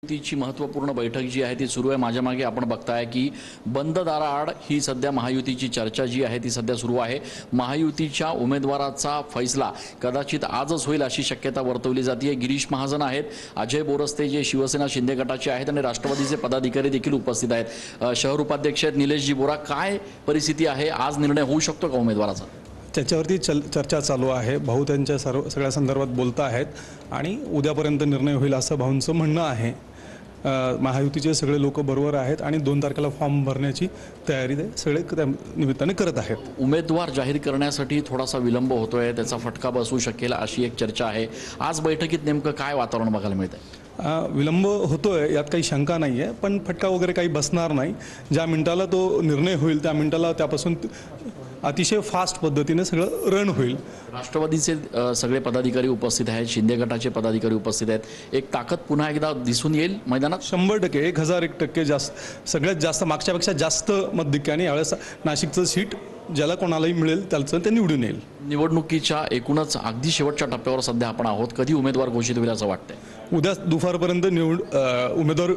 महायुतीची महत्त्वपूर्ण बैठक जी आहे ती सुरू आहे। माझ्या मागे आपण बघताय की बंद दाराआड ही सध्या महायुतीची चर्चा जी आहे ती सध्या सुरू आहे। महायुतीच्या उमेदवाराचा फैसला कदाचित आजच होईल अशी शक्यता वर्तवली जाते। गिरीश महाजन आहेत, अजय बोरस्ते जे शिवसेना शिंदे गटाचे आहेत आणि राष्ट्रवादीचे पदाधिकारी देखील उपस्थित आहेत। शहर उपाध्यक्ष आहेत निलेशजी बोरा, काय परिस्थिती आहे, आज निर्णय होऊ शकतो का उमेदवाराचा? त्याच्यावरती चर्चा चालू आहे। भाऊ त्यांच्या सगळ्या संदर्भात बोलत आहेत आणि उद्यापर्यंत निर्णय होईल असं भाऊंचं म्हणणं आहे। महायुतीचे सगळे लोक बरोबर आहेत आणि 2 तारखेला फॉर्म भरण्याची तयारी सगळे त्या निमित्ताने करत आहेत। उमेदवार जाहीर करण्यासाठी थोडासा विलंब होतोय, त्याचा फटका बसू शकेल अशी एक चर्चा आहे। आज बैठकीत नेमकं काय वातावरण बघायला मिळतंय? विलंब होतोय यात काही शंका नाही आहे, पण फटका वगैरे काही बसणार नाही। ज्या मिनिटाला तो निर्णय होईल त्या मिनिटाला त्यापासून अतिशय फास्ट पद्धतीने सगळं रन होईल। राष्ट्रवादीचे सगळे पदाधिकारी उपस्थित आहेत, शिंदे गटाचे पदाधिकारी उपस्थित आहेत। एक ताकद पुन्हा एकदा दिसून येईल मैदानात 100%, 1001% जास्त, सगळ्यात जास्त मागच्यापेक्षा जास्त मतधिक्याने यावेळेस नाशिकचं सीट ज्याला कोणालाही मिळेल त्याचं ते निवडून येईल। निवडणुकीच्या एकूणच अगदी शेवटच्या टप्प्यावर सध्या आपण आहोत, कधी उमेदवार घोषित होईल असं वाटतंय? उद्या दुपारपर्यंत उमेदवार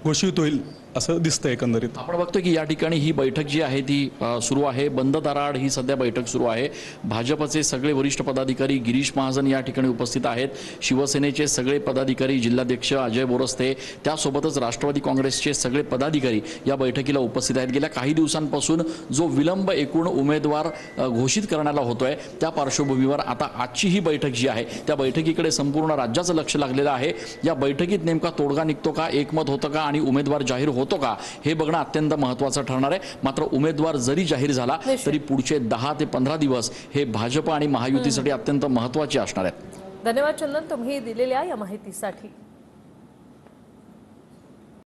घोषित होईल असं दिसतं एकंदरीत। आपण बघतोय की या ठिकाणी ही बैठक जी आहे ती सुरू आहे। बंद दाराआड ही सध्या बैठक सुरू आहे। भाजपचे सगळे वरिष्ठ पदाधिकारी गिरीश महाजन या ठिकाणी उपस्थित आहेत। शिवसेनेचे सगळे पदाधिकारी, जिल्हाध्यक्ष अजय बोरस्ते, त्यासोबतच राष्ट्रवादी काँग्रेसचे सगळे पदाधिकारी या बैठकीला उपस्थित आहेत। गेल्या काही दिवसांपासून जो विलंब एकूण उमेदवार घोषित करण्याला होतोय त्या पार्श्वभूमीवर आता आजची ही बैठक जी आहे त्या बैठकीकडे संपूर्ण राज्याचं लक्ष लागलेलं आहे। या बैठकीत नेमका तोडगा निघतो का, एकमत होतं का आणि उमेदवार जाहीर होतो का हे बघणं अत्यंत महत्त्वाचं ठरणार आहे। मात्र उमेदवार जरी जाहीर झाला तरी पुढचे 10 ते 15 दिवस हे भाजप आणि महायुतीसाठी अत्यंत महत्त्वाचे असणार आहेत। धन्यवाद चंदन, तुम्ही दिलेल्या या माहितीसाठी।